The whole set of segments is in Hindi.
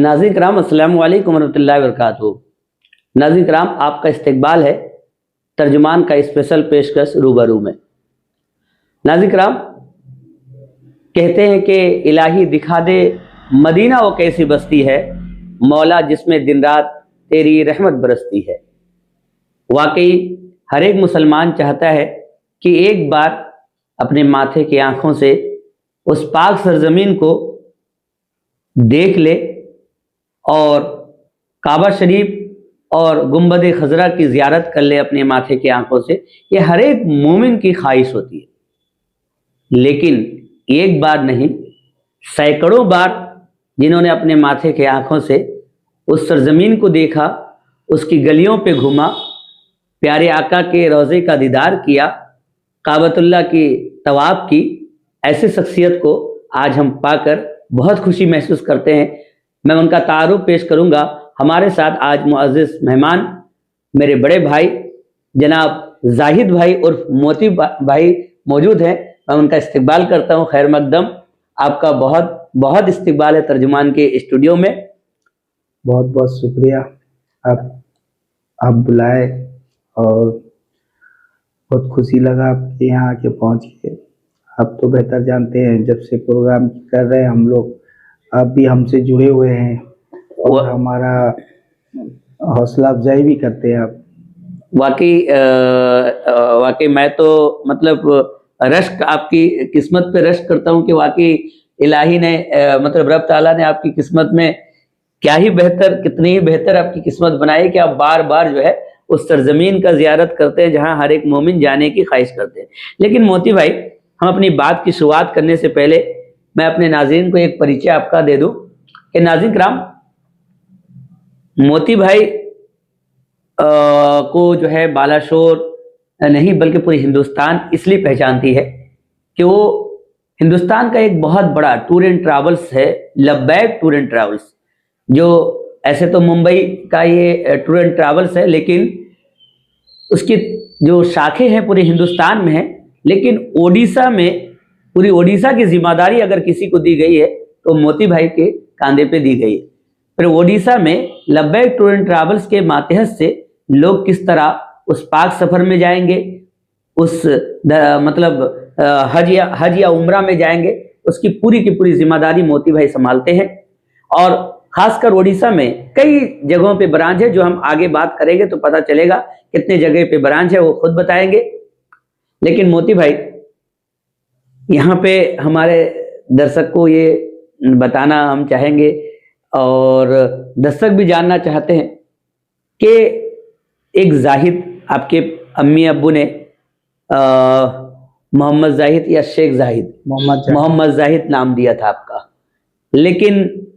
नाज़रीन कराम, अस्सलामु अलैकुम वरहमतुल्लाहि वबरकातुहू। नाज़रीन कराम, आपका इस्तकबाल है तर्जुमान का स्पेशल पेशकश रूबरू में। नाज़रीन कराम, कहते हैं कि इलाही दिखा दे मदीना वो कैसी बस्ती है, मौला जिसमें दिन रात तेरी रहमत बरसती है। वाकई हर एक मुसलमान चाहता है कि एक बार अपने माथे की आंखों से उस पाक सरजमीन को देख ले और काबा शरीफ और गुंबद खजरा की ज़ियारत कर ले अपने माथे की आंखों से। ये हर एक मोमिन की ख्वाहिश होती है, लेकिन एक बार नहीं, सैकड़ों बार जिन्होंने अपने माथे की आंखों से उस सरजमीन को देखा, उसकी गलियों पे घूमा, प्यारे आका के रोज़े का दीदार किया, काबतुल्लाह की तवाफ की, ऐसे शख्सियत को आज हम पाकर बहुत खुशी महसूस करते हैं। मैं उनका तारुफ पेश करूंगा। हमारे साथ आज मुअज़्ज़िज़ मेहमान मेरे बड़े भाई जनाब जाहिद भाई उर्फ मोती भाई मौजूद हैं। मैं उनका इस्तकबाल करता हूं। खैर मकदम, आपका बहुत बहुत इस्तकबाल है तर्जुमान के स्टूडियो में। बहुत बहुत शुक्रिया, आप बुलाए और बहुत खुशी लगा आपके यहाँ आके पहुँच के। आप तो बेहतर जानते हैं, जब से प्रोग्राम कर रहे हैं हम लोग, आप भी हमसे जुड़े हुए हैं और हमारा हौसला अफजाई भी करते हैं आप। वाकई मैं तो मतलब रश्क आपकी किस्मत पे रश्क करता हूँ कि वाकई इलाही ने मतलब रब ताला ने आपकी किस्मत में क्या ही बेहतर, कितनी ही बेहतर आपकी किस्मत बनाई कि आप बार बार जो है उस सरजमीन का जियारत करते हैं जहां हर एक मोमिन जाने की ख्वाहिश करते हैं। लेकिन मोती भाई, हम अपनी बात की शुरुआत करने से पहले मैं अपने नाज़रीन को एक परिचय आपका दे दूं कि नाज़रीन कराम, मोती भाई को जो है बालाशोर नहीं बल्कि पूरी हिंदुस्तान इसलिए पहचानती है कि वो हिंदुस्तान का एक बहुत बड़ा टूर एंड ट्रैवल्स है, लब्बैक टूर एंड ट्रैवल्स। जो ऐसे तो मुंबई का ये टूर एंड ट्रैवल्स है, लेकिन उसकी जो शाखें हैं पूरे हिंदुस्तान में है। लेकिन ओडिशा में, पूरी ओडिशा की जिम्मेदारी अगर किसी को दी गई है तो मोती भाई के कांधे पे दी गई है। फिर ओडिशा में लब्बैक टूर एंड ट्रैवल्स के मातहत से लोग किस तरह उस पाक सफर में जाएंगे, उस मतलब हज या उम्रा में जाएंगे, उसकी पूरी की पूरी जिम्मेदारी मोती भाई संभालते हैं। और खासकर ओडिशा में कई जगहों पे ब्रांच है, जो हम आगे बात करेंगे तो पता चलेगा कितने जगह पे ब्रांच है, वो खुद बताएंगे। लेकिन मोती भाई, यहाँ पे हमारे दर्शक को ये बताना हम चाहेंगे और दर्शक भी जानना चाहते हैं कि एक जाहिद, आपके अम्मी अब्बू ने मोहम्मद जाहिद या शेख जाहिद, मोहम्मद जाहिद नाम दिया था आपका, लेकिन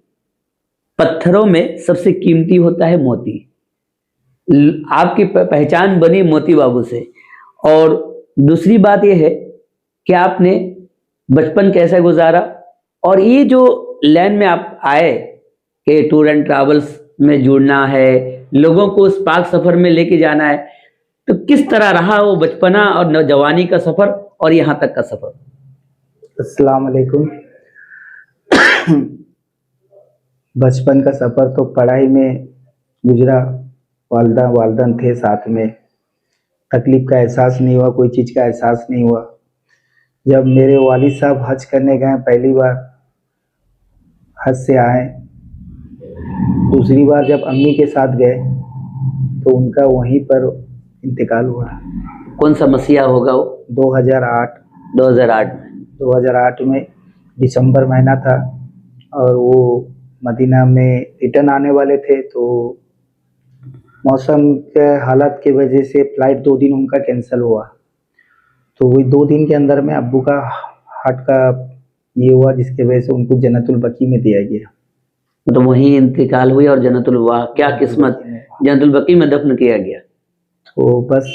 पत्थरों में सबसे कीमती होता है मोती। आपकी पहचान बनी मोती बाबू से। और दूसरी बात यह है कि आपने बचपन कैसे गुजारा, और ये जो लाइन में आप आए कि टूर एंड ट्रैवल्स में जुड़ना है, लोगों को उस पाक सफर में लेके जाना है, तो किस तरह रहा वो बचपना और नौजवानी का सफर और यहाँ तक का सफर? अस्सलाम वालेकुम। बचपन का सफर तो पढ़ाई में गुजरा। वालदान थे साथ में, तकलीफ का एहसास नहीं हुआ, कोई चीज़ का एहसास नहीं हुआ। जब मेरे वालिद साहब हज करने गए पहली बार, हज से आए, दूसरी बार जब अम्मी के साथ गए तो उनका वहीं पर इंतकाल हुआ। कौन सा मसीहा होगा वो? 2008 में दिसंबर महीना था, और वो मदीना में रिटर्न आने वाले थे, तो मौसम के हालत की वजह से फ़्लाइट 2 दिन उनका कैंसिल हुआ। तो वही 2 दिन के अंदर में अब्बू का हार्ट का ये हुआ, जिसकी वजह से उनको जन्नतुल बकी में दिया गया। तो वहीं इंतकाल हुई और जन्नतुल, वाह क्या किस्मत, जन्नतुल बकी में दफन किया गया। तो बस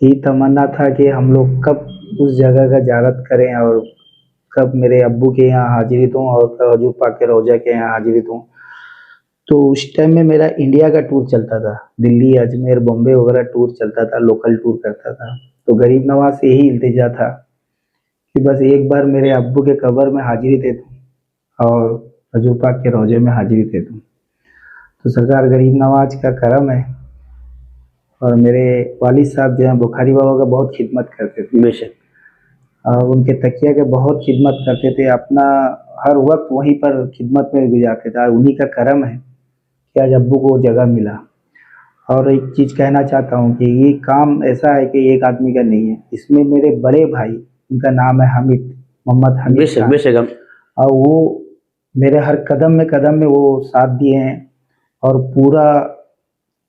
यही तमन्ना था कि हम लोग कब उस जगह का ज़ियारत करें और कब मेरे अब्बू के यहाँ हाजिरी दूँ और कब हजूर पाक के रोज़ा के यहाँ हाजिरी दूँ। तो उस टाइम में मेरा इंडिया का टूर चलता था, दिल्ली, अजमेर, बॉम्बे वगैरह टूर चलता था, लोकल टूर करता था। तो गरीब नवाज से यही इल्तिजा था कि बस एक बार मेरे अब्बू के कब्र में हाजिरी दे दूँ और हजूर पाक के रोजे में हाजिरी दे दूं। तो सरकार गरीब नवाज का करम है। और मेरे वालिद साहब जो हैं बुखारी बाबा का बहुत खिदमत करते थे, बेशक। और उनके तकिया के बहुत खिदमत करते थे, अपना हर वक्त वहीं पर खिदमत में गुजारते थे। उन्हीं का करम है कि आज अब्बू को वो जगह मिला। और एक चीज़ कहना चाहता हूँ कि ये काम ऐसा है कि एक आदमी का नहीं है, इसमें मेरे बड़े भाई, उनका नाम है हामिद, मोहम्मद हामिद बेशक खान, बेशक हम और वो मेरे हर कदम में वो साथ दिए हैं। और पूरा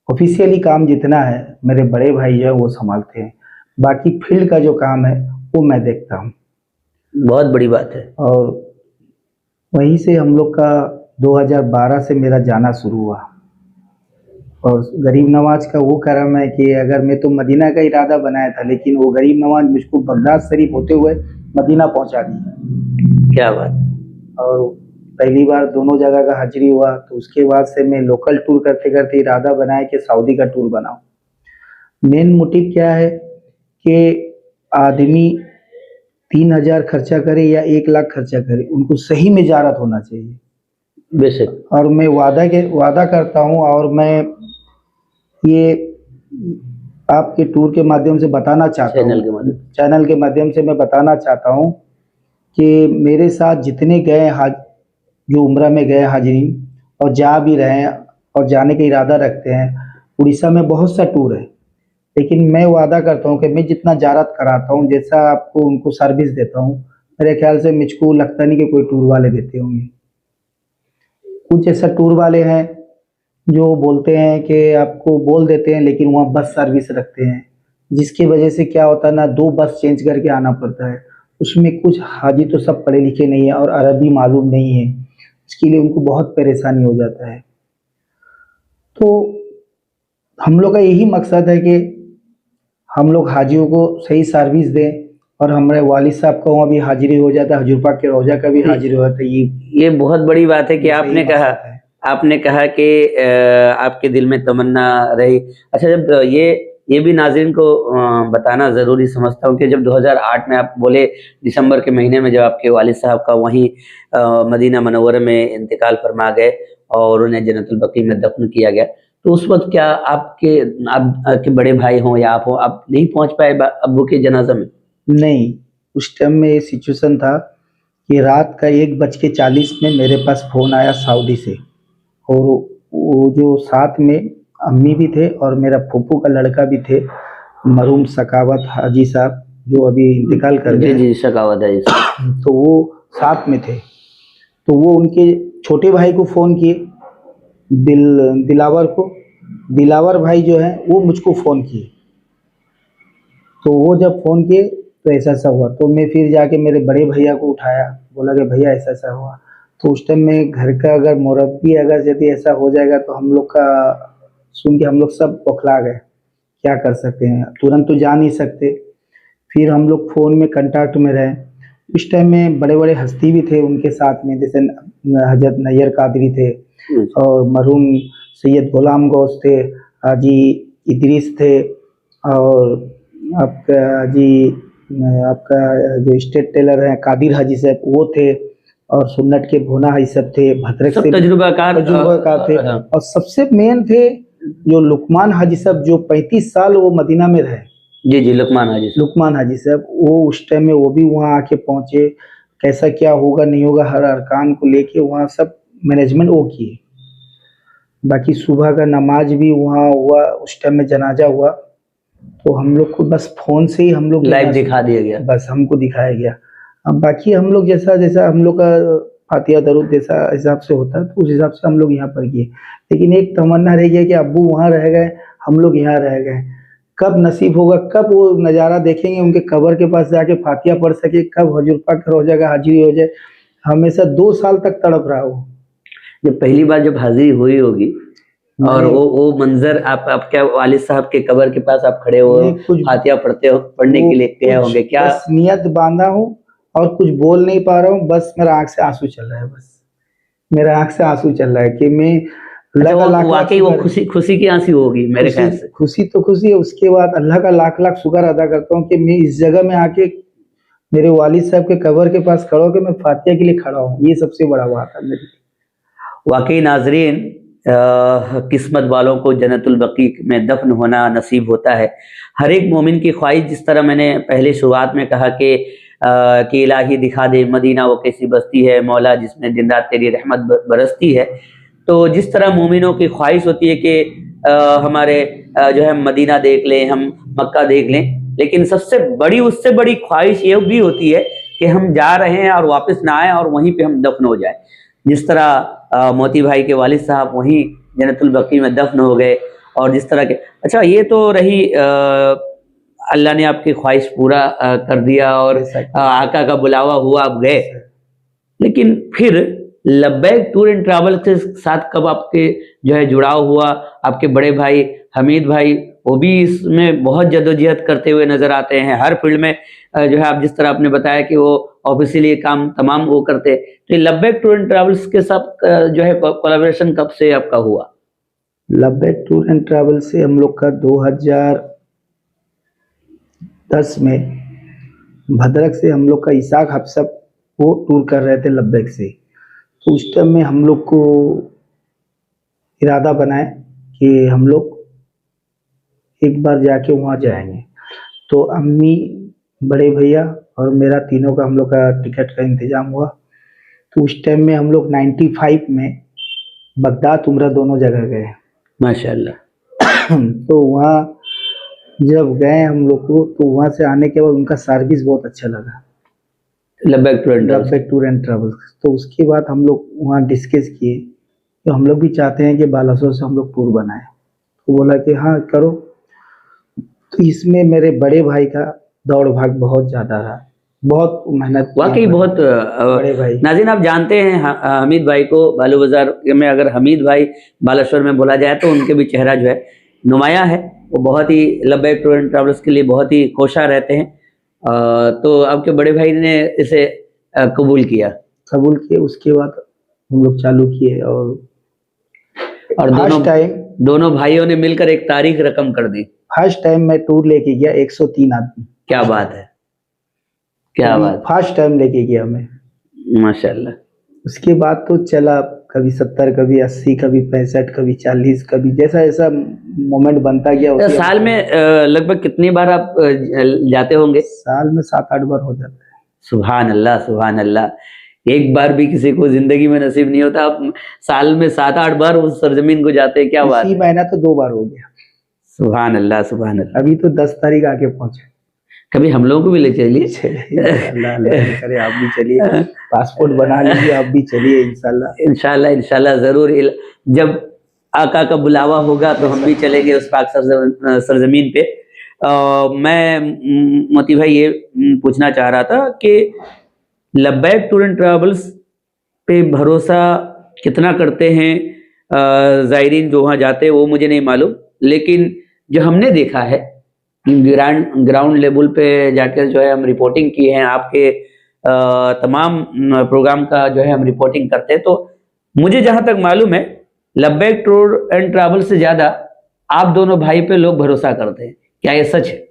ऑफिशियली काम जितना है मेरे बड़े भाई जो है वो संभालते हैं, बाकी फील्ड का जो काम है वो मैं देखता हूँ। बहुत बड़ी बात है। और वहीं से हम लोग का 2012 से मेरा जाना शुरू हुआ। और गरीब नवाज का वो करम है कि अगर मैं तो मदीना का इरादा बनाया था, लेकिन वो गरीब नवाज मुझको बगदाद शरीफ होते हुए मदीना पहुंचा दिया। क्या बात। और पहली बार दोनों जगह का हाजिरी हुआ, तो उसके बाद से मैं लोकल टूर करते करते इरादा बनाया कि सऊदी का टूर बनाऊं। मेन मोटिव क्या है कि आदमी 3,000 खर्चा करे या 1 लाख खर्चा करे, उनको सही में ज़ियारत होना चाहिए। बेशक। और मैं वादा करता हूँ, और मैं ये आपके टूर के माध्यम से बताना चाहता चैनल हूँ, के माध्यम चैनल के माध्यम से मैं बताना चाहता हूँ कि मेरे साथ जितने गए जो उम्रा में गए हाजिरी और जा भी रहे हैं और जाने का इरादा रखते हैं, उड़ीसा में बहुत सा टूर है, लेकिन मैं वादा करता हूँ कि मैं जितना ज़ियारत कराता हूँ, जैसा आपको उनको सर्विस देता हूँ, मेरे ख्याल से मुझको लगता नहीं कि कोई टूर वाले देते होंगे। कुछ ऐसा टूर वाले हैं जो बोलते हैं कि आपको बोल देते हैं, लेकिन वहाँ बस सर्विस रखते हैं, जिसकी वजह से क्या होता है ना, 2 बस चेंज करके आना पड़ता है। उसमें कुछ हाजी तो सब पढ़े लिखे नहीं है और अरबी मालूम नहीं है, इसके लिए उनको बहुत परेशानी हो जाता है। तो हम लोग का यही मकसद है कि हम लोग हाजियों को सही सर्विस दें, और हमारे वालिद साहब का वहाँ भी हाजिरी हो जाता है, हजूर पाक के रोजा का भी हाजिरी हो जाता है। ये बहुत बड़ी बात है कि सही आपने कहा कि आपके दिल में तमन्ना रही। अच्छा, जब ये भी नाज़रीन को बताना ज़रूरी समझता हूँ कि जब 2008 में आप बोले दिसंबर के महीने में जब आपके वालिद साहब का वहीं मदीना मनव्वरा में इंतकाल फरमा गए और उन्हें जन्नतुल बकी में दफन किया गया, तो उस वक्त क्या आपके बड़े भाई हों या आप हो, आप नहीं पहुंच पाए अब्बू के जनाजा में? नहीं, उस टाइम में ये सिचुएशन था कि रात का 1:40 में मेरे पास फ़ोन आया सऊदी से, और वो जो साथ में अम्मी भी थे और मेरा फूफू का लड़का भी थे, मरहूम सखावत हाजी साहब, जो अभी इंतकाल कर जी गए। जी, शकावत है इस। तो वो साथ में थे, तो वो उनके छोटे भाई को फ़ोन किए, दिलावर को। दिलावर भाई जो है वो मुझको फ़ोन किए। तो वो जब फ़ोन किए तो ऐसा ऐसा हुआ, तो मैं फिर जाके मेरे बड़े भैया को उठाया, बोला कि भैया ऐसा ऐसा हुआ। तो उस टाइम में घर का अगर मुरब्बी अगर यदि ऐसा हो जाएगा तो हम लोग का सुन के हम लोग सब बौखला गए, क्या कर सकते हैं, तुरंत तो जा नहीं सकते। फिर हम लोग फ़ोन में कांटेक्ट में रहे। उस टाइम में बड़े बड़े हस्ती भी थे उनके साथ में, जैसे हजरत नैयर कादरी थे, और मरहूम सैयद गुलाम गौस थे, हाजी इदरीस थे, और आपका हाजी आपका जो स्टेट टेलर है कादिर हाजी साहब वो थे, और सुन्नत के भोना हाजी साहब थे, भद्रक सब से तजुर्बाकार थे। और सबसे मेन थे जो लुकमान हाजी साहब, जो 35 साल वो मदीना में रहे। जी जी, लुकमान हाजी साहब वो उस टाइम में वो भी वहाँ आके पहुँचे, कैसा क्या होगा नहीं होगा हर अरकान को लेके वहाँ सब मैनेजमेंट वो किए। बाकी सुबह का नमाज भी वहाँ हुआ, उस टाइम में जनाजा हुआ, तो हम लोग को बस फ़ोन से ही हम लोग लाइव दिखा दिया गया, बस हमको दिखाया गया। अब बाकी हम लोग जैसा जैसा हम लोग का फातिहा दरूद जैसा हिसाब से होता है, तो उस हिसाब से हम लोग यहाँ पर किए। लेकिन एक तमन्ना रह गया कि अब्बू वहाँ रह गए, हम लोग यहाँ रह गए। कब नसीब होगा, कब वो नज़ारा देखेंगे, उनके कब्र के पास जाके फातिहा पढ़ सके, कब हजूर पाक का रोज़ा का हाजिरी हो जाए। हमेशा 2 साल तक तड़प रहा वो। जब पहली बार जब हाजिरी हुई होगी और वो मंजर आप क्या वालिद साहब के कब्र के पास आप खड़े हो, फातिहा पढ़ने के लिए गए होंगे, क्या बस नियत बांधा हूँ और कुछ बोल नहीं पा रहा हूँ, बस मेरा आंख से आंसू चल रहा है, बस मेरा आंख से आंसू चल रहा है कि मैं वाकई वो खुशी की आंसू होगी मेरे ख्याल से। खुशी तो खुशी है, उसके बाद अल्लाह का लाख लाख शुक्र अदा करता हूँ कि मैं इस जगह में आके मेरे वालिद साहब के कब्र के पास खड़ा होकर मैं फातिहा के लिए खड़ा हूँ। ये सबसे बड़ा बात है मेरी। वाकई नाजरीन, किस्मत वालों को जन्नतुल बकी में दफन होना नसीब होता है। हर एक मोमिन की ख्वाहिश, जिस तरह मैंने पहले शुरुआत में कहा कि इलाही दिखा दे मदीना वो कैसी बस्ती है, मौला जिसमें दिन रात तेरी रहमत बरसती है। तो जिस तरह मोमिनों की ख्वाहिश होती है कि हमारे जो है मदीना देख लें, हम मक्का देख लें, लेकिन सबसे बड़ी, उससे बड़ी ख्वाहिश ये भी होती है कि हम जा रहे हैं और वापस ना आए और वहीं पे हम दफन हो जाए। जिस तरह मोती भाई के वालिद साहब वहीं जन्नतुल बकी में दफन हो गए, और जिस तरह के, अच्छा ये तो रही, अल्लाह ने आपकी ख्वाहिश पूरा कर दिया और आका का बुलावा हुआ, आप गए। लेकिन फिर लब्बैक टूर एंड ट्रैवल के साथ कब आपके जो है जुड़ाव हुआ? आपके बड़े भाई हमीद भाई, वो भी इसमें बहुत जद्दोजहद करते हुए नजर आते हैं हर फील्ड में। जो है आप जिस तरह आपने बताया कि वो ऑफिशियली काम तमाम वो करते, तो ये लब्बैक टूर एंड ट्रैवल्स के साथ जो है कोलैबोरेशन कब से आपका हुआ? लब्बैक टूर एंड ट्रैवल से हम लोग का 2010 में भद्रक से हम लोग का इसाक हफ्सब वो टूर कर रहे थे लब्बैक से। तो उस टाइम में हम लोग को इरादा बनाए कि हम लोग एक बार जाके वहाँ जाएंगे। तो अम्मी, बड़े भैया और मेरा तीनों का हम लोग का टिकट का इंतज़ाम हुआ। तो उस टाइम में हम लोग 95 में बगदाद उम्रा दोनों जगह गए। माशाल्लाह। तो वहाँ जब गए हम लोग को, तो वहाँ से आने के बाद उनका सर्विस बहुत अच्छा लगा, लब्बैक टूर एंड ट्रैवल्स। तो उसके बाद हम लोग वहाँ डिस्कस किए कि हम लोग भी चाहते हैं कि बालासोर से हम लोग टूर बनाएं। तो बोला कि हाँ करो। तो इसमें मेरे बड़े भाई का दौड़ भाग बहुत ज़्यादा रहा, बहुत मेहनत, वाकई बहुत। बड़े भाई नाज़रीन, आप जानते हैं हमीद भाई को, बालू बाजार में अगर हमीद भाई बालाश्वर में बोला जाए तो उनके भी चेहरा जो है नुमाया है। वो बहुत ही लब्बैक टूर एंड ट्रैवल्स के लिए बहुत ही कोशा रहते हैं। तो आपके बड़े भाई ने इसे कबूल किया। उसके बाद हम लोग चालू किए, और दोनों भाइयों ने मिलकर एक तारीख रकम कर दी। फर्स्ट टाइम मैं टूर लेके गया 103 आदमी। क्या बात है, क्या बात। फर्स्ट टाइम लेके गया मैं, माशाल्लाह। उसके बाद तो चला, कभी 70, कभी 80, कभी 65, कभी 40, कभी जैसा जैसा मोमेंट बनता गया। साल में लगभग कितनी बार आप जाते होंगे? साल में 7-8 बार हो जाता है। सुभान अल्लाह, सुभान अल्लाह। एक बार भी किसी को जिंदगी में नसीब नहीं होता, आप साल में 7-8 बार उस सरजमीन को जाते हैं, क्या बात। इसी महीना तो 2 बार हो गया। सुभान अल्लाह, सुभान अल्लाह। अभी तो 10 तारीख आके पहुंचे। कभी हम लोगों को भी ले चलिए। अल्लाह करे, आप भी चलिए, पासपोर्ट बना लीजिए, आप भी चलिए। इंशाल्लाह इंशाल्लाह जरूर। जब आका का बुलावा होगा तो हम भी चलेंगे उस पाक सरजमीन पे। मैं मोती भाई ये पूछना चाह रहा था कि लब्बैक टूर एंड ट्रैवल्स पे भरोसा कितना करते हैं ज़ायरीन जो वहाँ जाते हैं, वो मुझे नहीं मालूम, लेकिन जो हमने देखा है ग्राउंड लेवल पे जाकर जो है हम रिपोर्टिंग की है, आपके तमाम प्रोग्राम का जो है हम रिपोर्टिंग करते हैं, तो मुझे जहाँ तक मालूम है लब्बैक टूर एंड ट्रैवल से ज़्यादा आप दोनों भाई पे लोग भरोसा करते हैं। क्या ये सच है?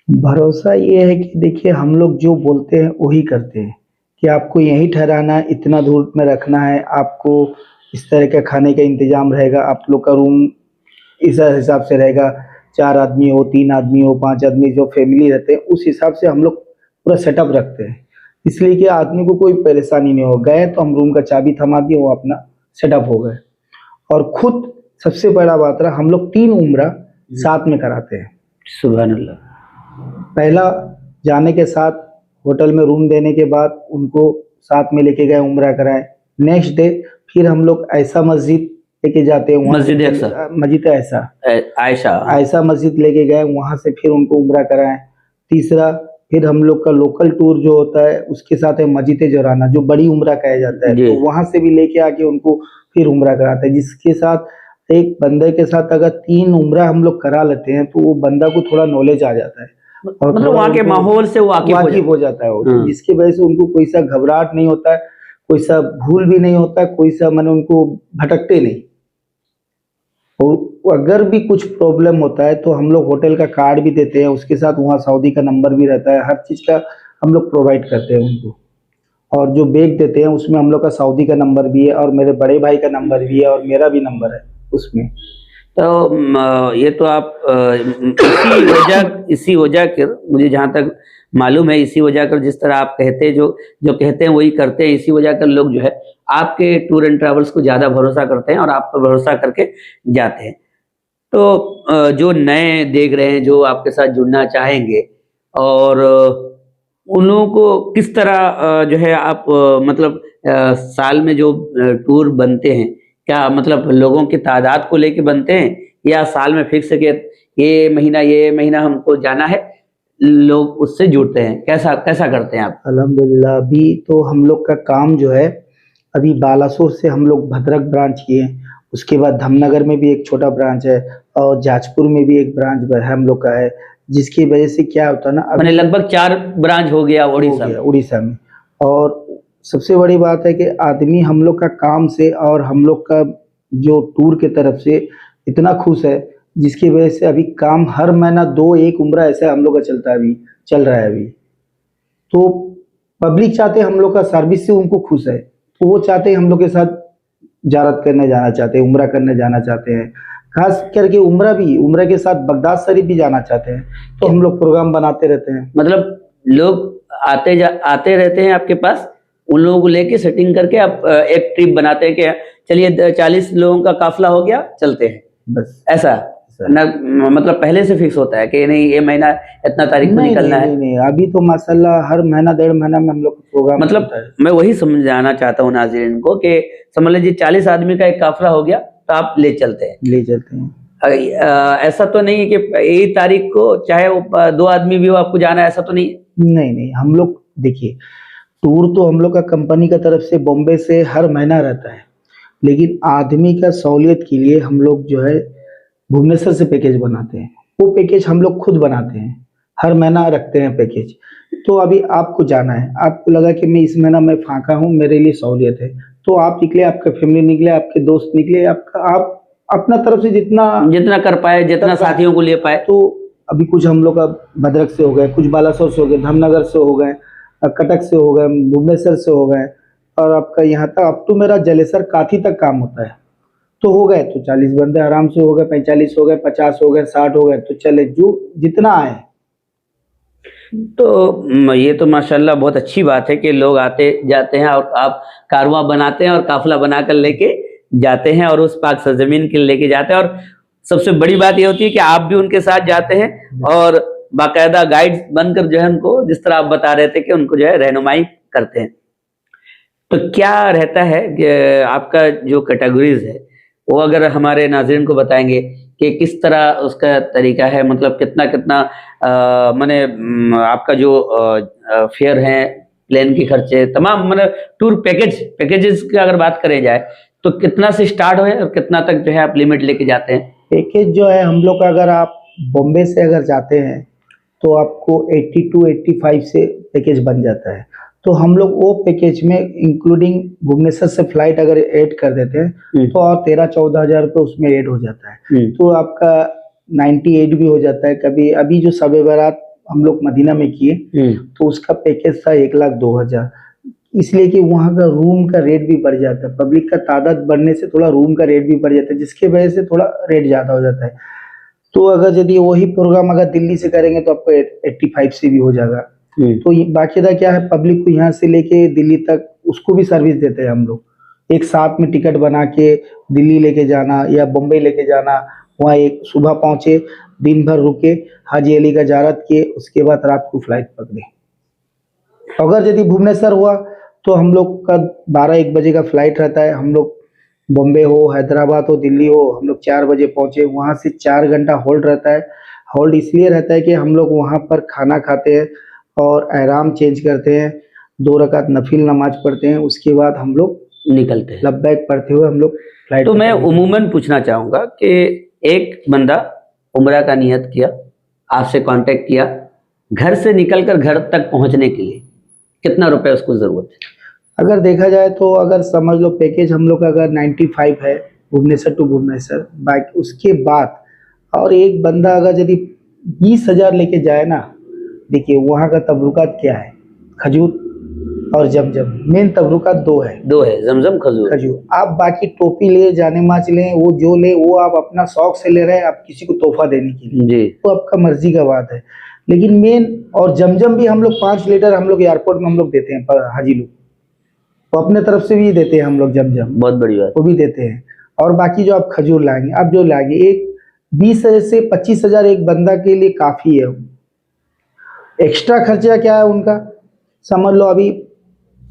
भरोसा ये है कि देखिए, हम लोग जो बोलते हैं वही करते हैं कि आपको यहीं ठहराना है, इतना धूप में रखना है, आपको इस तरह का खाने का इंतजाम रहेगा, आप लोग का रूम इस हिसाब से रहेगा, 4 आदमी हो, 3 आदमी हो, 5 आदमी जो फैमिली रहते हैं, उस हिसाब से हम लोग पूरा सेटअप रखते हैं, इसलिए कि आदमी को कोई परेशानी नहीं हो। गए तो हम रूम का चाबी थमा दिए, वो अपना सेटअप हो गए। और खुद सबसे बड़ा बात रहा, हम लोग 3 उम्रा साथ में कराते हैं। सुभान अल्लाह। पहला जाने के साथ होटल में रूम देने के बाद उनको साथ में लेके गए, उम्रा कराए। नेक्स्ट डे फिर हम लोग ऐसा मस्जिद लेके जाते हैं, मस्जिद ऐसा मस्जिद लेके गए, वहाँ से फिर उनको उम्रा कराएं। तीसरा फिर हम लोग का लोकल टूर जो होता है उसके साथ है मस्जिद जोराना, जो बड़ी उम्रा कहा जाता है, तो वहाँ से भी लेके आके उनको फिर उम्रा कराते हैं, जिसके साथ एक बंदे के साथ अगर 3 उम्रा हम लोग करा लेते हैं तो वो बंदा को थोड़ा नॉलेज आ जाता है और मतलब वहाँ के माहौल से वाकिफ हो जाता है, तो जिसकी वजह से उनको कोई सा घबराहट नहीं होता है, कोई सा भूल भी नहीं होता है, कोई सा मैंने उनको भटकते नहीं। और अगर भी कुछ प्रॉब्लम होता है तो हम लोग होटल का कार्ड भी देते हैं, उसके साथ वहाँ सऊदी का नंबर भी रहता है, हर चीज़ का हम लोग प्रोवाइड करते हैं उनको। और जो बैग देते हैं उसमें हम लोग का सऊदी का नंबर भी है और मेरे बड़े भाई का नंबर भी है और मेरा भी नंबर है उसमें। तो ये तो आप इसी वजह कर मुझे जहाँ तक मालूम है, इसी वजह कर जिस तरह आप कहते हैं, जो जो कहते हैं वही करते हैं, इसी वजह कर लोग जो है आपके टूर एंड ट्रैवल्स को ज़्यादा भरोसा करते हैं और आप पर भरोसा करके जाते हैं। तो जो नए देख रहे हैं, जो आपके साथ जुड़ना चाहेंगे, और उन लोगों को किस तरह जो है आप मतलब साल में जो टूर बनते हैं, क्या मतलब लोगों की तादाद को लेके बनते हैं, या साल में फिक्स है कि ये महीना हमको जाना है, लोग उससे जुड़ते हैं, कैसा कैसा करते हैं आप? अल्हम्दुलिल्लाह अभी तो हम लोग का काम जो है, अभी बालासोर से हम लोग भद्रक ब्रांच किए, उसके बाद धामनगर में भी एक छोटा ब्रांच है और जाजपुर में भी एक ब्रांच है हम लोग का है, जिसकी वजह से क्या होता है ना, मैंने अभी लगभग 4 ब्रांच हो गया हो उड़ीसा गया में। उड़ीसा में। और सबसे बड़ी बात है कि आदमी हम लोग का काम से और हम लोग का जो टूर के तरफ से इतना खुश है, जिसकी वजह से अभी काम हर महीना 2-1 उम्रा ऐसा हम लोग का चलता है, अभी चल रहा है अभी। तो पब्लिक चाहते हैं हम लोग का सर्विस से उनको खुश है, तो वो चाहते हैं हम लोग के साथ ज़ियारत करने जाना चाहते हैं, उम्रा करने जाना चाहते हैं, खास करके उम्रा के साथ बगदाद शरीफ भी जाना चाहते हैं, तो हम लोग प्रोग्राम बनाते रहते हैं। मतलब लोग आते रहते हैं आपके पास, उन लोगों को लेके सेटिंग करके आप एक ट्रिप बनाते हैं कि चलिए 40 लोगों का काफिला हो गया, चलते हैं, बस ऐसा ना? मतलब पहले से फिक्स होता है कि नहीं ये महीना इतना तारीख को नहीं निकलना नहीं है? नहीं नहीं, अभी तो माशाल्लाह हर महीना 1.5 महीना में हम लोग का प्रोग्राम मतलब बनता है। मैं वही समझाना चाहता हूँ नाज़रीन को कि समझ लीजिए 40 आदमी का एक काफिला हो गया तो आप ले चलते हैं। ले चलते हैं। ऐसा तो नहीं है कि यही तारीख को चाहे वो 2 आदमी भी हो आपको जाना है, ऐसा तो नहीं है? नहीं नहीं, हम लोग देखिए, टूर तो हम लोग का कंपनी का तरफ से बॉम्बे से हर महीना रहता है, लेकिन आदमी का सहूलियत के लिए हम लोग जो है भुवनेश्वर से पैकेज बनाते हैं। वो पैकेज हम लोग खुद बनाते हैं, हर महीना रखते हैं पैकेज। तो अभी आपको जाना है, आपको लगा कि मैं इस महीना में फाका हूँ, मेरे लिए सहूलियत है, तो आप निकले, आपका फैमिली निकले, आपके दोस्त निकले, आपका आप अपना तरफ से जितना कर पाए, जितना साथियों को ले पाए। तो अभी कुछ हम लोग का भद्रक से हो गए, कुछ बालासोर से हो गए, धामनगर से हो गए, कटक से हो गए, भुवनेश्वर से हो गए, और आपका यहाँ तक अप टू मेरा जलेसर काठी तक काम होता है। तो हो गए तो 40 बंदे आराम से हो गए, 45 हो गए, 50 हो गए, 60 हो गए, तो चले जो जितना आए। तो ये तो माशाल्लाह बहुत अच्छी बात है कि लोग आते जाते हैं और आप कारवां बनाते हैं और काफिला बनाकर लेके जाते हैं और उस पाक सरजमीन के लिए लेके जाते हैं। और सबसे बड़ी बात ये होती है कि आप भी उनके साथ जाते हैं और बाकायदा गाइड बनकर जो है उनको, जिस तरह आप बता रहे थे कि उनको जो है रहनुमाई करते हैं। तो क्या रहता है कि आपका जो कैटेगरीज है वो अगर हमारे नाज़रीन को बताएंगे कि किस तरह उसका तरीका है, मतलब कितना कितना माने आपका जो फेयर है, प्लेन के खर्चे तमाम, मतलब टूर पैकेजेस की अगर बात करें जाए तो कितना से स्टार्ट हो और कितना तक जो है आप लिमिट लेके जाते हैं? पैकेज जो है हम लोग का, अगर आप बॉम्बे से अगर जाते हैं तो आपको 82-85 से पैकेज बन जाता है। तो हम लोग वो पैकेज में इंक्लूडिंग भुवनेश्वर से फ्लाइट अगर ऐड कर देते हैं तो और 13-14 हज़ार रुपये उसमें ऐड हो जाता है, तो आपका 98 भी हो जाता है। कभी अभी जो शब बारात हम लोग मदीना में किए तो उसका पैकेज था 1,02,000, इसलिए कि वहाँ का रूम का रेट भी बढ़ जाता है, पब्लिक का तादाद बढ़ने से थोड़ा रूम का रेट भी बढ़ जाता है, जिसकी वजह से थोड़ा रेट ज़्यादा हो जाता है। तो अगर यदि वही प्रोग्राम अगर दिल्ली से करेंगे तो आपको 85 से भी हो जाएगा। तो बाकायदा क्या है, पब्लिक को यहाँ से लेके दिल्ली तक उसको भी सर्विस देते हैं हम लोग, एक साथ में टिकट बना के दिल्ली लेके जाना या बम्बई लेके जाना, वहाँ एक सुबह पहुँचे, दिन भर रुके, हाजी अली का ज़ियारत किए, उसके बाद रात को फ्लाइट पकड़े। अगर यदि भुवनेश्वर हुआ तो हम लोग का 12-1 बजे का फ्लाइट रहता है, हम लोग बॉम्बे हो, हैदराबाद हो, दिल्ली हो, हम लोग 4 बजे पहुँचे, वहाँ से 4 घंटा होल्ड रहता है। होल्ड इसलिए रहता है कि हम लोग वहाँ पर खाना खाते हैं और एहराम चेंज करते हैं, 2 रकात नफिल नमाज पढ़ते हैं, उसके बाद हम लोग निकलते हैं लब्बैक पढ़ते हुए हम लोग फ्लाइट। तो मैं उमूमन पूछना चाहूँगा कि एक बंदा उम्रा का नियत किया, आपसे कांटेक्ट किया, घर से निकलकर घर तक पहुँचने के लिए कितना रुपए उसको ज़रूरत है? अगर देखा जाए तो अगर समझ लो पैकेज हम लोग का अगर 95 है भुवनेश्वर टू भुवनेश्वर, बाकी उसके बाद और एक बंदा अगर यदि 20,000 लेके जाए ना, देखिए वहाँ का तबरुकात क्या है, खजूर और जमजम, मेन तबरुका दो है। दो है, जमजम खजूर। खजूर। आप बाकी टोपी ले, जाने माच लें, वो जो ले वो आप अपना शौक से ले रहे हैं, आप किसी को तोहफा देने के लिए, जी। तो आपका मर्जी का बात है। लेकिन मेन, और जमजम भी हम लोग 5 लीटर हम लोग एयरपोर्ट में हम लोग देते हैं हाजी लोग, तो अपने तरफ से भी देते हैं हम लोग जमजम, बहुत बड़ी बात। वो भी देते हैं। और बाकी जो आप खजूर लाएंगे, आप जो लाएंगे, एक 20 से 25 हजार एक बंदा के लिए काफी है। एक्स्ट्रा खर्चा क्या है उनका, समझ लो अभी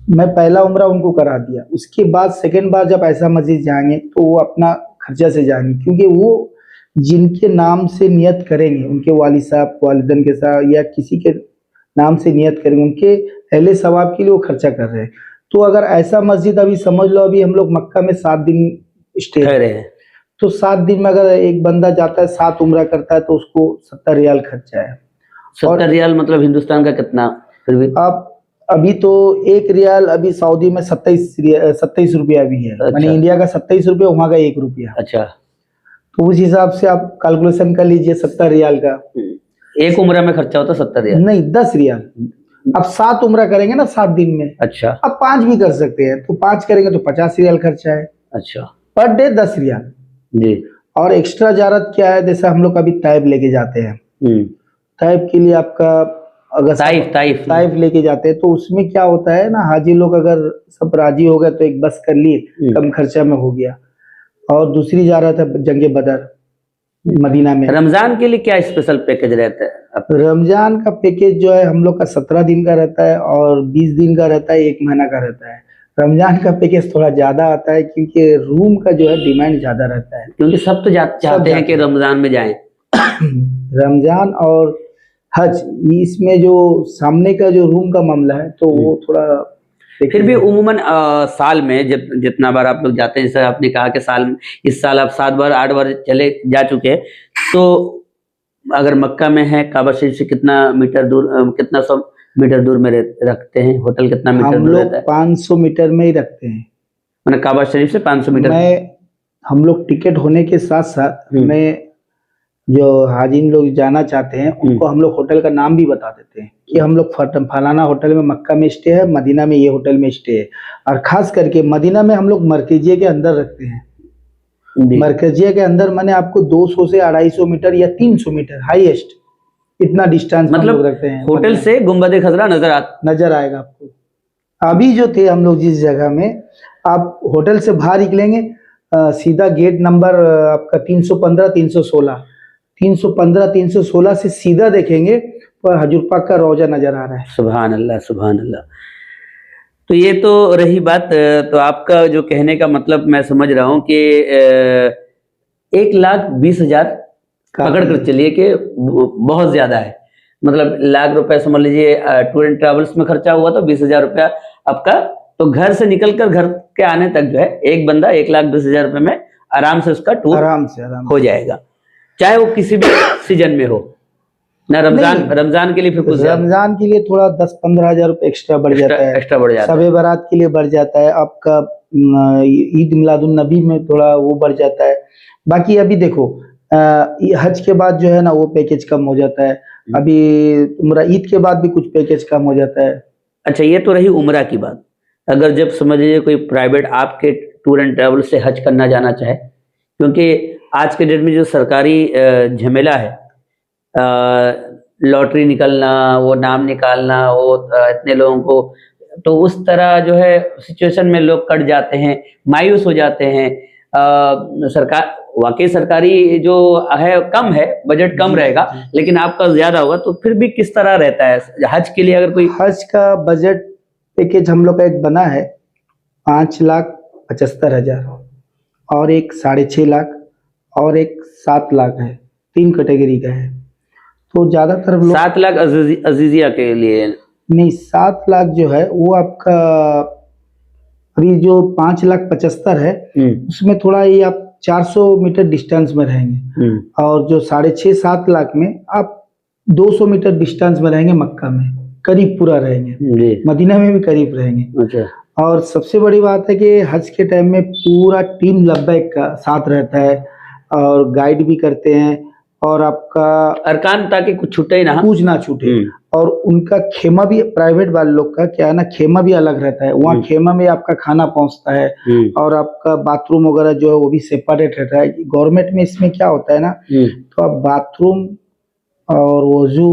मैं पहला उम्रा उनको करा दिया, उसके बाद सेकंड बार जब ऐसा मस्जिद जाएंगे तो वो अपना खर्चा से जाएंगे, क्योंकि वो जिनके नाम से नियत करेंगे, उनके वालिद साहब वालिदैन के साथ या किसी के नाम से नियत करेंगे, उनके अहले सवाब के लिए वो खर्चा कर रहे हैं। तो अगर ऐसा मस्जिद, अभी समझ लो अभी हम लोग मक्का में 7 दिन स्टे ठहरे हैं, तो 7 दिन में अगर एक बंदा जाता है 7 उम्रा करता है तो उसको 70 रियाल खर्चा है। 70 रियाल मतलब हिंदुस्तान का कितना फिर भी? आप अभी तो 1 रियाल अभी सऊदी में 27 रुपया भी है। अच्छा। माने इंडिया का 27 रुपया, वहाँ का 1 रुपया। अच्छा, तो उस हिसाब से आप कैलकुलेशन कर लीजिए 70 रियाल का। एक उम्र में खर्चा होता 70 रियाल? नहीं, 10 रियाल। अब 7 उम्रा करेंगे ना 7 दिन में, अच्छा। अब 5 भी कर सकते हैं, तो 5 करेंगे तो 50 रियाल खर्चा है। अच्छा, पर डे 10 रियाल जी। और एक्स्ट्रा जारत क्या है, जैसे हम लोग अभी तैब लेके जाते हैं, तैब के लिए आपका अगर ताइफ लेके जाते हैं तो उसमें क्या होता है ना, हाजी लोग अगर सब राजी हो गए तो एक बस कर लिए, कम खर्चा में हो गया। और दूसरी जा रहा था जंगे बदर मदीना में। रमजान के लिए क्या स्पेशल पैकेज रहता है? रमजान का पैकेज जो है हम लोग का 17 दिन का रहता है और 20 दिन का रहता है, 1 महीना का रहता है। रमजान का पैकेज थोड़ा ज्यादा आता है क्योंकि रूम का जो है डिमांड ज्यादा रहता है, क्योंकि सब तो चाहते हैं कि रमजान में जाएं। रमजान और हज, इसमें जो सामने का जो रूम का मामला है तो वो थोड़ा फिर भी उम्मन साल में जितना बार आप लोग जाते हैं, जैसे आपने कहा कि साल में, इस साल आप 7 बार 8 बार चले जा चुके हैं, तो अगर मक्का में है, काबा शरीफ से कितना मीटर दूर, कितना 100 मीटर दूर में रखते हैं? होटल कितना मीटर दूर रहता है? 500 मीटर में ही रखते हैं, मतलब काबा शरीफ से 500 मीटर। हम लोग टिकट होने के साथ साथ में जो हाजिन लोग जाना चाहते हैं उनको हम लोग होटल का नाम भी बता देते हैं कि हम लोग फलाना होटल में मक्का में स्टे है, मदीना में ये होटल में स्टे है। और खास करके मदीना में हम लोग मरकजिया के अंदर रखते हैं। मरकजिया के अंदर माने आपको 200 से 250 मीटर या 300 मीटर हाईएस्ट, इतना डिस्टेंस मतलब रखते हैं। होटल से गुंबद खजरा नजर आएगा आपको। अभी जो थे हम लोग जिस जगह में, आप होटल से बाहर निकलेंगे, सीधा गेट नंबर आपका 315 से सीधा देखेंगे तो हजूर पाक का रोजा नजर आ रहा है। सुभान अल्लाह, सुभान अल्लाह। तो ये तो रही बात। तो आपका जो कहने का मतलब मैं समझ रहा हूँ कि 1,20,000 पकड़ कर चलिए कि बहुत ज्यादा है, मतलब लाख रुपए समझ लीजिए टूर एंड ट्रेवल्स में खर्चा हुआ तो 20,000 रुपया आपका, तो घर से निकलकर घर के आने तक जो है एक बंदा 1,20,000 रुपए में आराम से उसका टूर आराम हो जाएगा, चाहे वो किसी भी सीजन में हो ना। रमजान के लिए फिर कुछ, रमजान के लिए थोड़ा 10-15 हजार रुपए एक्स्ट्रा बढ़ जाता है, शबे बारात के लिए बढ़ जाता है, आपका ईद मिलादुन नबी में थोड़ा वो बढ़ जाता है। बाकी अभी देखो हज के बाद जो है ना वो पैकेज कम हो जाता है, अभी उम्रा ईद के बाद भी कुछ पैकेज कम हो जाता है। अच्छा, ये तो रही उम्रा की बात। अगर जब समझ लीजिए कोई प्राइवेट आपके टूर एंड ट्रैवल से हज करना जाना चाहे, क्योंकि आज के डेट में जो सरकारी झमेला है, लॉटरी निकलना, वो नाम निकालना, वो इतने लोगों को, तो उस तरह जो है सिचुएशन में लोग कट जाते हैं, मायूस हो जाते हैं। सरकार वाकई सरकारी जो है कम है, बजट कम रहेगा, लेकिन आपका ज्यादा होगा, तो फिर भी किस तरह रहता है हज के लिए? अगर कोई हज का बजट पैकेज हम लोग का एक बना है 5,75,000 और एक 6.5 लाख और एक 7 लाख है, 3 कैटेगरी का है। तो ज्यादातर लोग 7 लाख अजीजिया के लिए नहीं, 7 लाख जो है वो आपका अभी जो 5,75,000 है उसमें थोड़ा ये आप 400 मीटर डिस्टेंस में रहेंगे, और जो 6.5-7 लाख में आप 200 मीटर डिस्टेंस में रहेंगे, मक्का में करीब पूरा रहेंगे, मदीना में भी करीब रहेंगे। अच्छा। और सबसे बड़ी बात है कि हज के टाइम में पूरा टीम लब्बैक का साथ रहता है और गाइड भी करते हैं, और आपका अरकान ताकि कुछ छूटे ही ना। कुछ ना छूटे। और उनका खेमा भी प्राइवेट वाले लोग का क्या है ना, खेमा भी अलग रहता है। वहाँ खेमा में आपका खाना पहुँचता है और आपका बाथरूम वगैरह जो है वो भी सेपरेट रहता है। गवर्नमेंट में इसमें क्या होता है ना, तो आप बाथरूम और वजू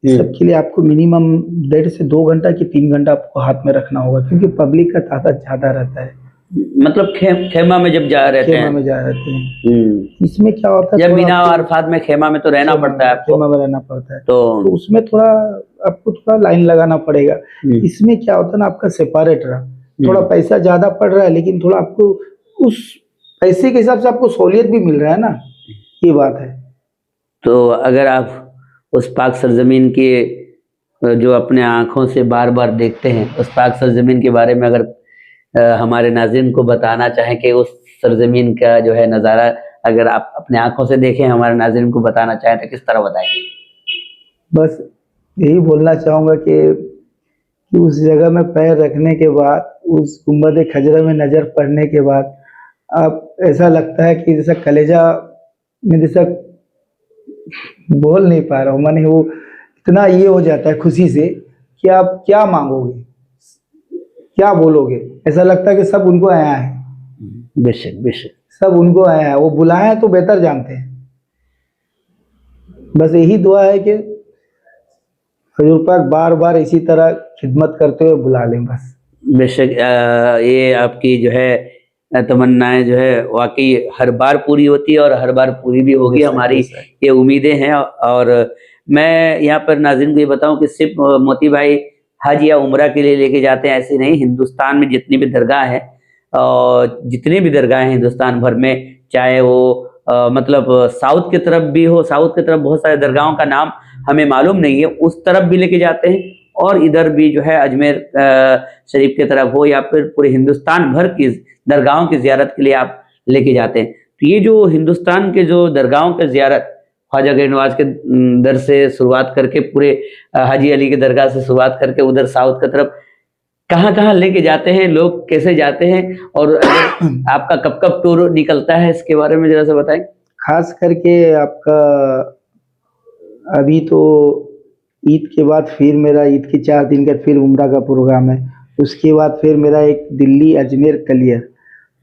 सबके लिए आपको मिनिमम 1.5 से 2 घंटा की 3 घंटा आपको हाथ में रखना होगा, क्योंकि पब्लिक का तादाद ज्यादा रहता है। मतलब खेमा में जब जा रहते खेमा में जा रहते हैं। इसमें क्या होता है, जब थोड़ा मीना आपको अरफात में खेमा में तो रहना पड़ता है आपको। खेमा में रहना पड़ता है, तो उसमें थोड़ा आपको थोड़ा लाइन लगाना पड़ेगा। इसमें क्या होता है ना, आपका सेपरेट रहा, थोड़ा पैसा ज्यादा पड़ रहा है, लेकिन थोड़ा आपको उस पैसे के हिसाब से आपको सहूलियत भी मिल रहा है ना, ये बात है। तो अगर आप उस पाक सरजमीन के जो अपने आंखों से बार बार देखते हैं, उस पाक सरजमीन के बारे में अगर हमारे नाज़रीन को बताना चाहें कि उस सरजमीन का जो है नज़ारा अगर आप अपने आंखों से देखें, हमारे नाज़रीन को बताना चाहें तो किस तरह बताएंगे? बस यही बोलना चाहूँगा कि उस जगह में पैर रखने के बाद, उस गुंबद खजरा में नज़र पड़ने के बाद, आप ऐसा लगता है कि जैसा कलेजा में, जैसा बोल नहीं पा रहा हूँ, माने वो इतना ये हो जाता है खुशी से कि आप क्या मांगोगे, क्या बोलोगे। ऐसा लगता है कि सब उनको आया है। बेशक बेशक, सब उनको आया है, वो बुलाए हैं तो बेहतर जानते हैं। बस यही दुआ है कि हुजूर पाक बार बार इसी तरह खिदमत करते हुए बुला लें बस। बेशक ये आपकी जो है तमन्नाएं जो है वाकई हर बार पूरी होती है और हर बार पूरी भी होगी, हमारी ये उम्मीदें हैं। और मैं यहाँ पर नाज़रीन को ये बताऊं कि सिर्फ मोती भाई हज या उम्रा के लिए लेके जाते हैं ऐसे नहीं। हिंदुस्तान में जितनी भी दरगाह है और जितनी भी दरगाहें हिंदुस्तान भर में, चाहे वो मतलब साउथ की तरफ भी हो, साउथ की तरफ बहुत सारे दरगाहों का नाम हमें मालूम नहीं है, उस तरफ भी लेके जाते हैं। और इधर भी जो है अजमेर शरीफ की तरफ हो या फिर पूरे हिंदुस्तान भर की दरगाहों की ज़ियारत के लिए आप लेके जाते हैं। तो ये जो हिंदुस्तान के जो दरगाहों की ज़ियारत, ख्वाजा गरीब नवाज के दर से शुरुआत करके पूरे हाजी अली के दरगाह से शुरुआत करके उधर साउथ की तरफ कहाँ कहाँ लेके जाते हैं लोग, कैसे जाते हैं, और आपका कब कब टूर निकलता है, इसके बारे में जरा सा बताएं। खास करके आपका अभी तो ईद के बाद फिर मेरा ईद के 4 दिन का फिर उम्रा का प्रोग्राम है। उसके बाद फिर मेरा एक दिल्ली अजमेर क्लियर,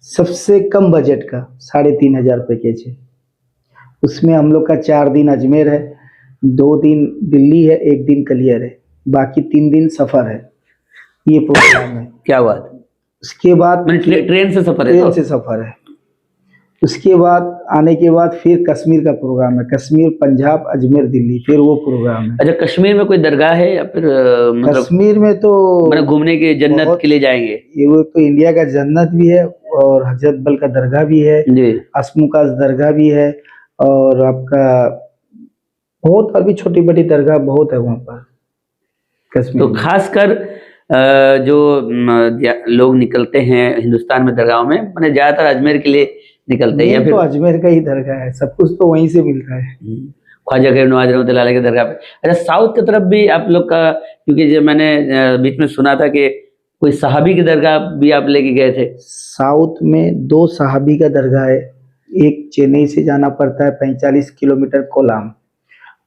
सबसे कम बजट का 3,500 पैकेज है। उसमें हम लोग का 4 दिन अजमेर है, 2 दिन दिल्ली है, 1 दिन क्लियर है, बाकी 3 दिन सफ़र है। ये प्रोग्राम है। क्या बात। उसके बाद ट्रेन से सफ़र है? ट्रेन से सफ़र है। उसके बाद आने के बाद फिर कश्मीर का प्रोग्राम है, कश्मीर, पंजाब, अजमेर, दिल्ली, फिर वो प्रोग्राम है। अच्छा, कश्मीर में कोई दरगाह है या फिर मतलब कश्मीर में तो मतलब घूमने के जन्नत के लिए जाएंगे? ये वो तो इंडिया का जन्नत भी है और हजरत बल का दरगाह भी है, असमुकास दरगाह भी है, और आपका बहुत और भी छोटी बड़ी दरगाह बहुत है वहाँ पर कश्मीर। तो खासकर जो लोग निकलते हैं हिंदुस्तान में दरगाहों में, मैंने ज्यादातर अजमेर के लिए निकलते हैं या फिर तो अजमेर का ही दरगाह है, सब कुछ तो वहीं से मिलता है। ख्वाजा गरीब नवाज रहमतुल्लाह अलैह के दरगाह पे। अच्छा, साउथ की तरफ भी आप लोग का, क्योंकि जो मैंने बीच में सुना था कि कोई सहाबी की दरगाह भी आप लेके गए थे। साउथ में 2 सहाबी का दरगाह है। एक चेन्नई से जाना पड़ता है 45 किलोमीटर कोलाम,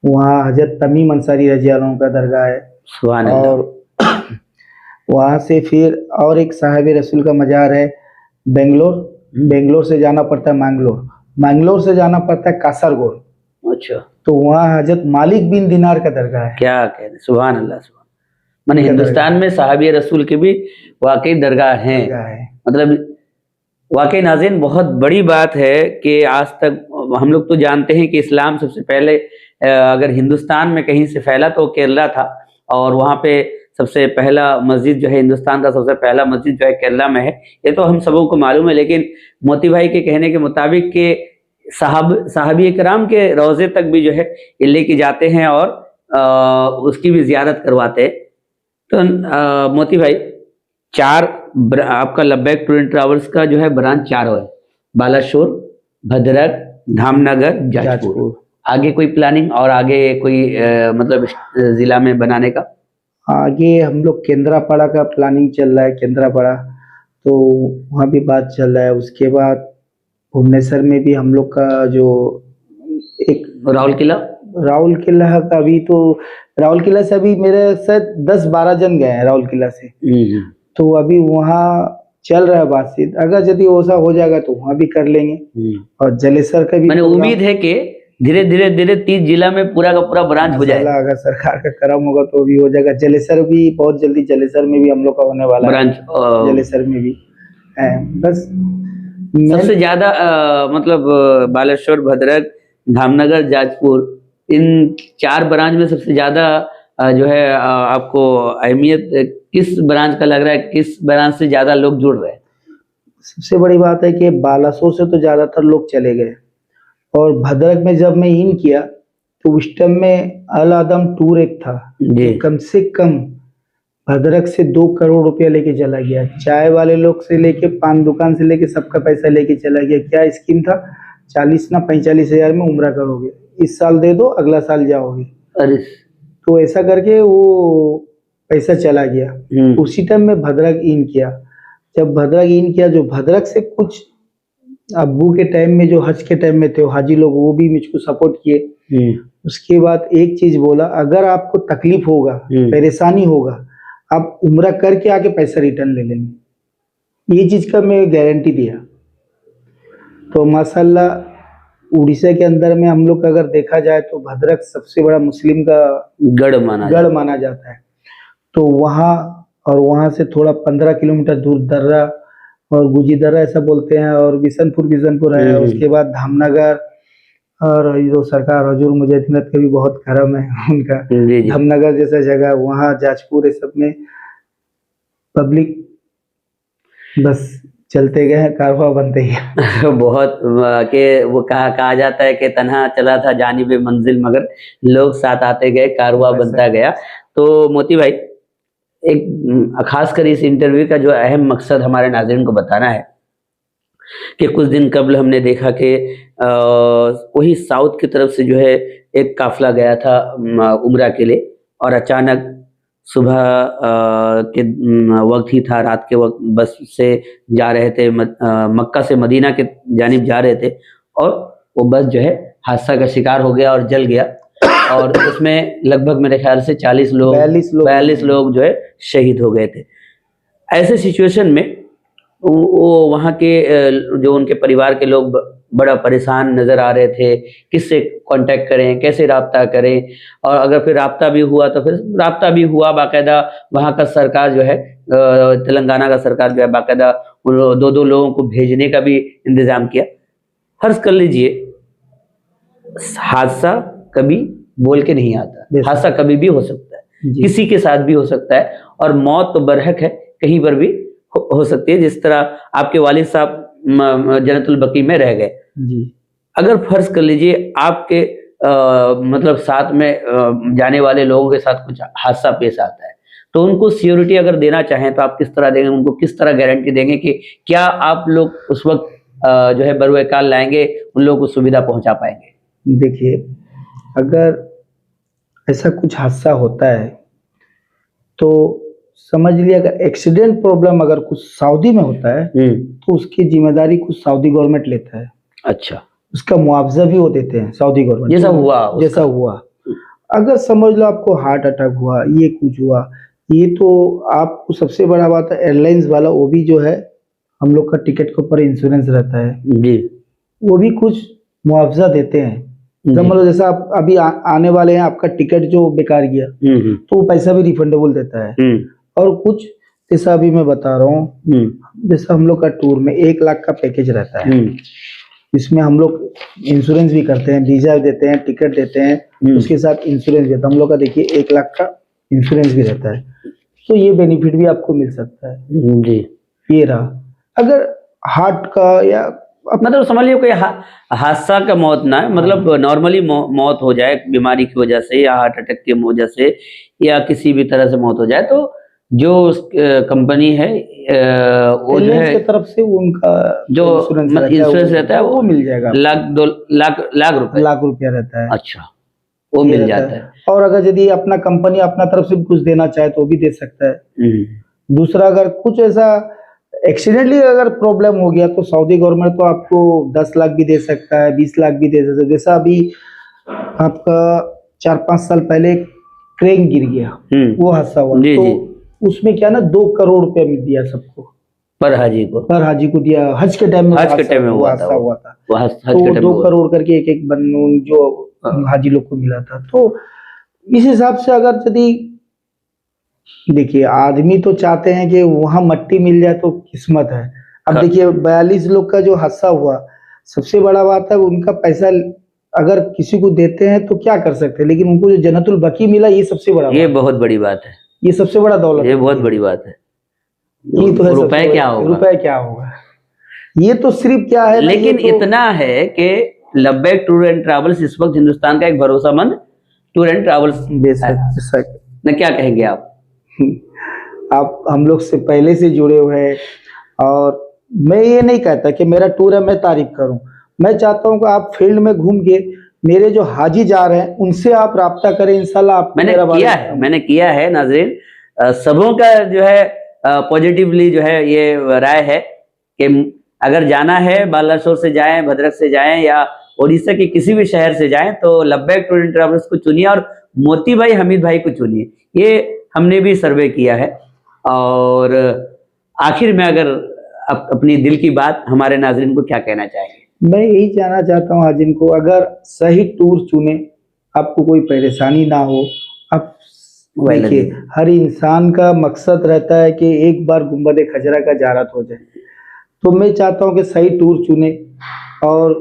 वहाँ हजरत तमीम अंसारी रजी अल्लाह अन्हु का दरगाह है। सुभान अल्लाह। और वहाँ से फिर और एक साहिब रसूल का मज़ार है बेंगलोर, बेंगलोर से जाना पड़ता है मैंगलोर, मैंगलोर से जाना पड़ता है कासरगोड। अच्छा, तो वहाँ हजरत मालिक बिन दिनार का दरगाह है। क्या कह रहे, सुभान अल्लाह सुभान। माने हिंदुस्तान में साहबी रसूल के भी वाकई दरगाह हैं। मतलब वाकई नाज़रीन, बहुत बड़ी बात है कि आज तक हम लोग तो जानते हैं कि इस्लाम सबसे पहले अगर हिंदुस्तान में कहीं से फैला तो केरला था, और वहाँ पे सबसे पहला मस्जिद जो है हिंदुस्तान का सबसे पहला मस्जिद जो है केरला में है, ये तो हम सबों को मालूम है। लेकिन मोती भाई के कहने के मुताबिक के साहबी कराम के रोज़े तक भी जो है ये लेके जाते हैं और उसकी भी ज़ियारत करवाते हैं। तो मोती भाई, 4 आपका लब्बैक टूर एंड ट्रैवल्स का जो है ब्रांच 4 है, बालाशोर, भद्रक, धामनगर, जाजपुर। आगे कोई प्लानिंग और आगे कोई मतलब जिला में बनाने का? आगे हम लोग केंद्रापाड़ा का प्लानिंग चल रहा है, केंद्रापाड़ा तो वहाँ भी बात चल रहा है। उसके बाद भुवनेश्वर में भी हम लोग का जो एक राहुल किला? राहुल किला का अभी तो, राहुल किला से अभी मेरे साथ 10-12 जन गए हैं राहुल किला से। तो अभी वहाँ चल रहा है बातचीत, अगर यदि वैसा हो जाएगा तो वहाँ भी कर लेंगे। और जलेसर का भी मैंने उम्मीद है कि धीरे धीरे धीरे 30 जिला में पूरा का पूरा ब्रांच हो जाएगा। अगर सरकार का करम होगा तो भी हो जाएगा। जलेसर भी बहुत जल्दी, जलेसर में भी हम लोग का होने वाला है ब्रांच। जलेसर में भी है। बस सबसे ज्यादा मतलब बालेश्वर, भद्रक, धामनगर, जाजपुर, इन 4 ब्रांच में सबसे ज्यादा जो है आपको अहमियत किस ब्रांच का लग रहा है, किस ब्रांच से ज्यादा लोग जुड़ रहे हैं? सबसे बड़ी बात है कि बालासोर से तो ज्यादातर लोग चले गए, और भद्रक में जब मैं इन किया तो उस टाइम में अल आदम टूर एक था जी। कम से कम भद्रक से 2 करोड़ रुपया लेके चला गया। चाय वाले लोग से लेके, पान दुकान से लेके सबका पैसा लेके चला गया। क्या स्कीम था, 40 ना 45 हजार में उम्रा करोगे, इस साल दे दो अगला साल जाओगे। अरे तो ऐसा करके वो पैसा चला गया। उसी टाइम में भद्रक इन किया। जब भद्रक इन किया, जो भद्रक से कुछ अब्बू के टाइम में जो हज के टाइम में थे हाजी लोग, वो भी मुझको सपोर्ट किए। उसके बाद एक चीज बोला, अगर आपको तकलीफ होगा, परेशानी होगा, आप उम्रा करके आके पैसा रिटर्न ले लेंगे, ये चीज का मैं गारंटी दिया। तो माशाल्लाह उड़ीसा के अंदर में हम लोग का अगर देखा जाए तो भद्रक सबसे बड़ा मुस्लिम का गढ़ माना जाता है। तो वहाँ, और वहाँ से थोड़ा 15 किलोमीटर दूर दर्रा और गुजी दर्रा ऐसा बोलते हैं, और बिशनपुर है। उसके बाद धामनगर, और ये जो सरकार हजूर मुजाहिदीन का भी बहुत करम है उनका। धामनगर जैसा जगह, वहाँ जाजपुर, ये सब में पब्लिक बस चलते गए, कारवा बनते ही बहुत के वो कहा जाता है कि तन्हा चला था जानिबे मंजिल, मगर लोग साथ आते गए, कारवा बनता गया। तो मोती भाई, एक खासकर इस इंटरव्यू का जो अहम मकसद हमारे नाज़रीन को बताना है कि कुछ दिन कबल हमने देखा कि वही साउथ की तरफ से जो है एक काफिला गया था उम्रा के लिए, और अचानक सुबह के वक्त ही था, रात के वक्त बस से जा रहे थे, मक्का से मदीना के जानिब जा रहे थे, और वो बस जो है हादसा का शिकार हो गया और जल गया, और उसमें लगभग मेरे ख्याल से 42 लोग जो है शहीद हो गए थे। ऐसे सिचुएशन में वो वहाँ के जो उनके परिवार के लोग बड़ा परेशान नज़र आ रहे थे, किससे कांटेक्ट करें, कैसे राब्ता करें, और अगर फिर राब्ता भी हुआ तो फिर राब्ता भी हुआ बाकायदा वहाँ का सरकार जो है, तेलंगाना का सरकार जो है बाकायदा 2-2 लोगों को भेजने का भी इंतज़ाम किया। फर्ज कर लीजिए, हादसा कभी बोल के नहीं आता, हादसा कभी भी हो सकता है, किसी के साथ भी हो सकता है, और मौत तो बरहक है, कहीं पर भी हो सकती है। जिस तरह आपके वालिद साहब जन्नतुल बकी में रह गए, अगर फर्ज कर लीजिए आपके मतलब साथ में जाने वाले लोगों के साथ कुछ हादसा पेश आता है, तो उनको सिक्योरिटी अगर देना चाहें तो आप किस तरह देंगे, उनको किस तरह गारंटी देंगे कि क्या आप लोग उस वक्त जो है बरवकाल लाएंगे, उन लोगों को सुविधा पहुंचा पाएंगे? देखिए, अगर ऐसा कुछ हादसा होता है तो समझ लिया, अगर एक्सीडेंट प्रॉब्लम अगर कुछ सऊदी में होता है तो उसकी जिम्मेदारी कुछ सऊदी गवर्नमेंट लेता है। अच्छा, उसका मुआवजा भी वो देते हैं सऊदी गवर्नमेंट, जैसा हुआ। अगर समझ लो आपको हार्ट अटैक हुआ, ये कुछ हुआ, ये तो आपको सबसे बड़ा बात है, एयरलाइंस वाला वो भी जो है, हम लोग का टिकट के ऊपर इंश्योरेंस रहता है जी, वो भी कुछ मुआवजा देते हैं। समझ लो जैसा आप अभी आने वाले हैं, आपका टिकट जो बेकार गया तो वो पैसा भी रिफंडेबल देता है। और कुछ जैसा अभी मैं बता रहा हूँ, जैसा हम लोग का टूर में 1 लाख का पैकेज रहता है, इसमें हम लोग इंश्योरेंस भी करते हैं, वीजा देते हैं, टिकट देते हैं, उसके साथ इंश्योरेंस देता है। हम लोग का देखिए 1 लाख का इंश्योरेंस भी रहता है, तो ये बेनिफिट भी आपको मिल सकता है जी। ये रहा, अगर हार्ट का या मतलब समझ लियो कोई हादसा का मौत ना है, मतलब नॉर्मली मौत हो जाए बीमारी की वजह से या हार्ट अटैक की वजह से या किसी भी तरह से मौत हो जाए, तो जो कंपनी है वो जो है तरफ से उनका जो इंश्योरेंस रहता है वो मिल जाएगा, लाख रुपया रहता है। अच्छा, वो मिल जाता है। और अगर यदि अपना कंपनी अपना तरफ से कुछ देना चाहे तो भी दे सकता है। दूसरा, अगर कुछ ऐसा एक्सीडेंटली अगर प्रॉब्लम हो गया तो सऊदी गवर्नमेंट तो आपको 10 लाख भी दे सकता है, 20 लाख भी दे सकता है। जैसा अभी आपका 4-5 साल पहले एक क्रेन गिर गया, वो हादसा हुआ। जी, तो जी। उसमें क्या ना 2 करोड़ रुपया में दिया सबको, पर हाजी को, पर हाजी को दिया। हज के टाइम में हज के टाइम में वो हुआ था हादसा हुआ था। वो हज तो के टाइम में 2 हुआ। करोड़ करके एक बन जो हाजी लोग को मिला था। तो इस हिसाब से अगर यदि देखिए, आदमी तो चाहते हैं कि वहां मट्टी मिल जाए तो किस्मत है। अब देखिए 42 लोग का जो हादसा हुआ, सबसे बड़ा बात है उनका पैसा अगर किसी को देते हैं तो क्या कर सकते हैं, लेकिन उनको जो जन्नतुल बकी मिला, ये सबसे बड़ा ये बात बहुत बड़ी बात है, है। ये सबसे बड़ा दौलत ये है। बहुत बड़ी बात है। ये तो है रुपए सबसे क्या बड़ा। होगा, रुपए क्या होगा, ये तो सिर्फ क्या है ना, ये लेकिन तो इतना है कि लब्बैक टूर एंड ट्रैवल्स इस वक्त हिंदुस्तान का एक भरोसामंद टूर एंड ट्रैवल्स है। बेशक ना, क्या कहेंगे आप? आप हम लोग से पहले से जुड़े हुए हैं, और मैं ये नहीं कहता कि मेरा टूर है मैं तारीफ करूं। मैं चाहता हूं कि आप फील्ड में घूम के मेरे जो हाजी जा रहे हैं उनसे आप राब्ता करें, इंशाल्लाह आपको मैंने किया है नाजरीन। सबों का जो है पॉजिटिवली जो है ये राय है कि अगर जाना है बालासोर से जाएं, भद्रक से जाएं या उड़ीसा के किसी भी शहर से जाएं तो लब्बैक टूर एंड ट्रैवल्स को चुनिए और मोती भाई हमीद भाई को चुनिए। ये हमने भी सर्वे किया है। और आखिर में अगर अपनी दिल की बात हमारे नाजरीन को क्या कहना चाहेंगे? मैं यही कहना चाहता हूँ हाजिन को, अगर सही टूर चुने, आपको कोई परेशानी ना हो। आप देखिए, हर इंसान का मकसद रहता है कि एक बार गुंबद खजरा का ज़ियारत हो जाए। तो मैं चाहता हूँ कि सही टूर चुने और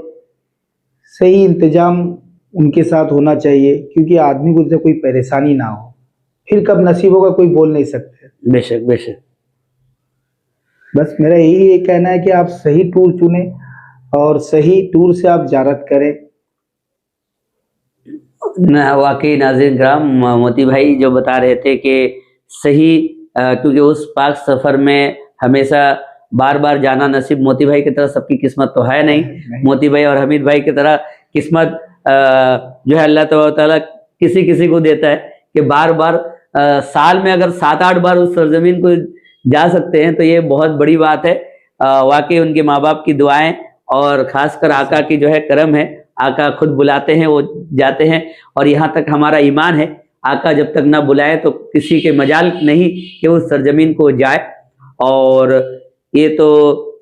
सही इंतजाम उनके साथ होना चाहिए, क्योंकि आदमी को कोई परेशानी ना हो। फिर कब नसीब होगा कोई बोल नहीं सकते। बेशक बेशक। बस मेरा यही कहना है कि आप सही टूर चुने और सही टूर से आप ज़ियारत करें। वाकई नाज़रीन किराम, मोती भाई जो बता रहे थे कि सही, क्योंकि उस पाक सफ़र में हमेशा बार बार जाना नसीब मोती भाई की तरह सबकी किस्मत तो है नहीं। मोती भाई और हमीद भाई की तरह किस्मत जो है अल्लाह ताला किसी किसी को देता है कि बार बार साल में अगर 7-8 बार उस सरजमीन को जा सकते हैं तो ये बहुत बड़ी बात है। वाकई उनके माँ बाप की दुआएं और ख़ासकर आका की जो है करम है। आका खुद बुलाते हैं, वो जाते हैं। और यहाँ तक हमारा ईमान है, आका जब तक ना बुलाए तो किसी के मजाल नहीं कि उस सरजमीन को जाए। और ये तो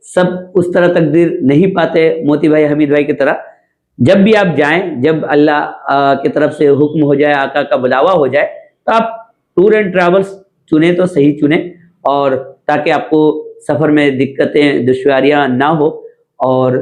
सब उस तरह तकदीर नहीं पाते मोती भाई हमीद भाई की तरह। जब भी आप जाएं, जब अल्लाह की तरफ से हुक्म हो जाए, आका का बुलावा हो जाए, तो आप टूर एंड ट्रैवल्स चुने तो सही चुने, और ताकि आपको सफ़र में दिक्कतें दुश्वारियां ना हो। और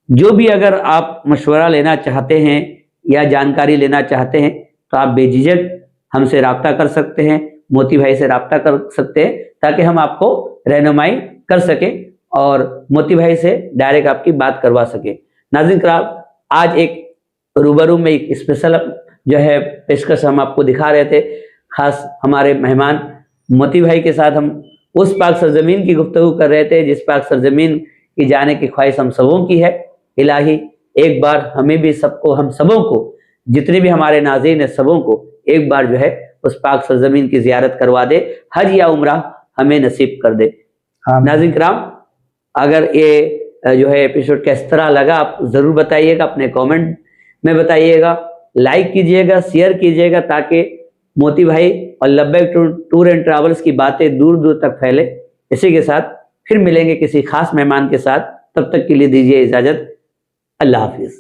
जो भी अगर आप मशवरा लेना चाहते हैं या जानकारी लेना चाहते हैं तो आप बेझिझक हमसे रब्ता कर सकते हैं, मोती भाई से रब्ता कर सकते हैं, ताकि हम आपको रहनुमाई कर सकें और मोती भाई से डायरेक्ट आपकी बात करवा सकें। नाज़रीन किराम, आज एक रूबरू में एक स्पेशल जो है पेशकश हम आपको दिखा रहे थे। खास हमारे मेहमान मोती भाई के साथ हम उस पाक सरजमीन की गुफ्तगू कर रहे थे जिस पाक सरजमीन की जाने की ख्वाहिश हम सबों की है। इलाही एक बार हमें भी सबको, हम सबों को, जितने भी हमारे नाज़रीन हैं सबों को एक बार जो है उस पाक सरजमीन की ज़ियारत करवा दे, हज या उम्रा हमें नसीब कर दे। नाज़रीन किराम, अगर ये जो है एपिसोड किस तरह लगा आप ज़रूर बताइएगा, अपने कमेंट में बताइएगा, लाइक कीजिएगा, शेयर कीजिएगा, ताकि मोती भाई और लब्बैक टूर एंड ट्रैवल्स की बातें दूर दूर तक फैले। इसी के साथ फिर मिलेंगे किसी खास मेहमान के साथ, तब तक के लिए दीजिए इजाज़त। अल्लाह हाफिज़।